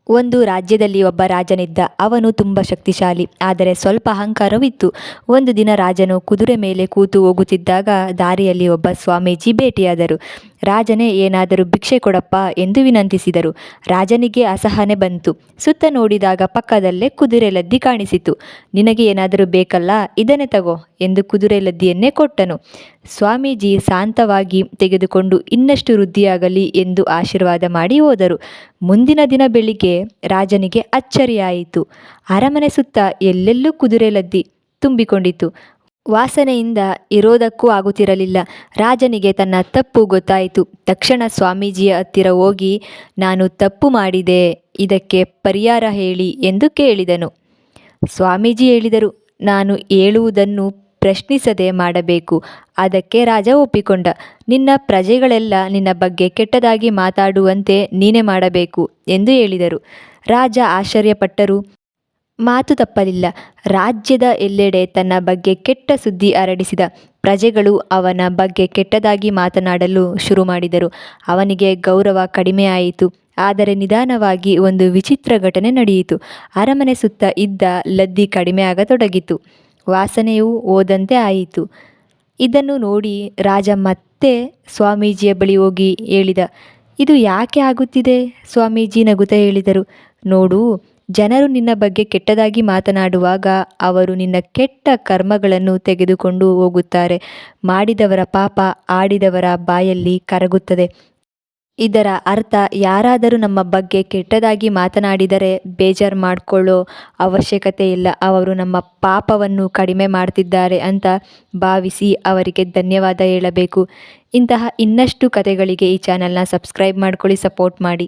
ಒಂದು ರಾಜ್ಯದಲ್ಲಿ ಒಬ್ಬ ರಾಜನಿದ್ದ. ಅವನು ತುಂಬ ಶಕ್ತಿಶಾಲಿ, ಆದರೆ ಸ್ವಲ್ಪ ಅಹಂಕಾರವಿತ್ತು. ಒಂದು ದಿನ ರಾಜನು ಕುದುರೆ ಮೇಲೆ ಕೂತು ಹೋಗುತ್ತಿದ್ದಾಗ ದಾರಿಯಲ್ಲಿ ಒಬ್ಬ ಸ್ವಾಮೀಜಿ ಭೇಟಿಯಾದರು. ರಾಜನೇ, ಏನಾದರೂ ಭಿಕ್ಷೆ ಕೊಡಪ್ಪ ಎಂದು ವಿನಂತಿಸಿದರು. ರಾಜನಿಗೆ ಅಸಹನೆ ಬಂತು. ಸುತ್ತ ನೋಡಿದಾಗ ಪಕ್ಕದಲ್ಲೇ ಕುದುರೆ ಲದ್ದಿ ಕಾಣಿಸಿತು. ನಿನಗೆ ಏನಾದರೂ ಬೇಕಲ್ಲ, ಇದನ್ನೇ ತಗೋ ಎಂದು ಕುದುರೆ ಲದ್ದಿಯನ್ನೇ ಕೊಟ್ಟನು. ಸ್ವಾಮೀಜಿ ಶಾಂತವಾಗಿ ತೆಗೆದುಕೊಂಡು ಇನ್ನಷ್ಟು ವೃದ್ಧಿಯಾಗಲಿ ಎಂದು ಆಶೀರ್ವಾದ ಮಾಡಿ ಹೋದರು. ಮುಂದಿನ ದಿನ ಬೆಳಿಗ್ಗೆ ರಾಜನಿಗೆ ಅಚ್ಚರಿಯಾಯಿತು. ಅರಮನೆ ಸುತ್ತ ಎಲ್ಲೆಲ್ಲೂ ಕುದುರೆ ಲದ್ದಿ ತುಂಬಿಕೊಂಡಿತು. ವಾಸನೆಯಿಂದ ಇರೋದಕ್ಕೂ ಆಗುತ್ತಿರಲಿಲ್ಲ. ರಾಜನಿಗೆ ತನ್ನ ತಪ್ಪು ಗೊತ್ತಾಯಿತು. ತಕ್ಷಣ ಸ್ವಾಮೀಜಿಯ ಹತ್ತಿರ ಹೋಗಿ, ನಾನು ತಪ್ಪು ಮಾಡಿದೆ, ಇದಕ್ಕೆ ಪರಿಹಾರ ಹೇಳಿ ಎಂದು ಕೇಳಿದನು. ಸ್ವಾಮೀಜಿ ಹೇಳಿದರು, ನಾನು ಹೇಳುವುದನ್ನು ಪ್ರಶ್ನಿಸದೆ ಮಾಡಬೇಕು. ಅದಕ್ಕೆ ರಾಜ ಒಪ್ಪಿಕೊಂಡ. ನಿನ್ನ ಪ್ರಜೆಗಳೆಲ್ಲ ನಿನ್ನ ಬಗ್ಗೆ ಕೆಟ್ಟದಾಗಿ ಮಾತಾಡುವಂತೆ ನೀನೇ ಮಾಡಬೇಕು ಎಂದು ಹೇಳಿದರು. ರಾಜ ಆಶ್ಚರ್ಯಪಟ್ಟರೂ ಮಾತು ತಪ್ಪಲಿಲ್ಲ. ರಾಜ್ಯದ ಎಲ್ಲೆಡೆ ತನ್ನ ಬಗ್ಗೆ ಕೆಟ್ಟ ಸುದ್ದಿ ಹರಡಿಸಿದ. ಪ್ರಜೆಗಳು ಅವನ ಬಗ್ಗೆ ಕೆಟ್ಟದಾಗಿ ಮಾತನಾಡಲು ಶುರು ಮಾಡಿದರು. ಅವನಿಗೆ ಗೌರವ ಕಡಿಮೆಯಾಯಿತು. ಆದರೆ ನಿಧಾನವಾಗಿ ಒಂದು ವಿಚಿತ್ರ ಘಟನೆ ನಡೆಯಿತು. ಅರಮನೆ ಸುತ್ತ ಇದ್ದ ಲದ್ದಿ ಕಡಿಮೆಯಾಗತೊಡಗಿತು. ವಾಸನೆಯೂ ಹೋದಂತೆ ಆಯಿತು. ಇದನ್ನು ನೋಡಿ ರಾಜ ಮತ್ತೆ ಸ್ವಾಮೀಜಿಯ ಬಳಿ ಹೋಗಿ ಹೇಳಿದ, ಇದು ಯಾಕೆ ಆಗುತ್ತಿದೆ? ಸ್ವಾಮೀಜಿ ನಗುತ್ತಾ ಹೇಳಿದರು, ನೋಡು, ಜನರು ನಿನ್ನ ಬಗ್ಗೆ ಕೆಟ್ಟದಾಗಿ ಮಾತನಾಡುವಾಗ ಅವರು ನಿನ್ನ ಕೆಟ್ಟ ಕರ್ಮಗಳನ್ನು ತೆಗೆದುಕೊಂಡು ಹೋಗುತ್ತಾರೆ. ಮಾಡಿದವರ ಪಾಪ ಆಡಿದವರ ಬಾಯಲ್ಲಿ ಕರಗುತ್ತದೆ. ಇದರ ಅರ್ಥ, ಯಾರಾದರೂ ನಮ್ಮ ಬಗ್ಗೆ ಕೆಟ್ಟದಾಗಿ ಮಾತನಾಡಿದರೆ ಬೇಜಾರು ಮಾಡಿಕೊಳ್ಳೋ ಅವಶ್ಯಕತೆ ಇಲ್ಲ. ಅವರು ನಮ್ಮ ಪಾಪವನ್ನು ಕಡಿಮೆ ಮಾಡ್ತಿದ್ದಾರೆ ಅಂತ ಭಾವಿಸಿ ಅವರಿಗೆ ಧನ್ಯವಾದ ಹೇಳಬೇಕು. ಇಂತಹ ಇನ್ನಷ್ಟು ಕಥೆಗಳಿಗೆ ಈ ಚಾನಲ್ನ ಸಬ್ಸ್ಕ್ರೈಬ್ ಮಾಡ್ಕೊಳ್ಳಿ, ಸಪೋರ್ಟ್ ಮಾಡಿ.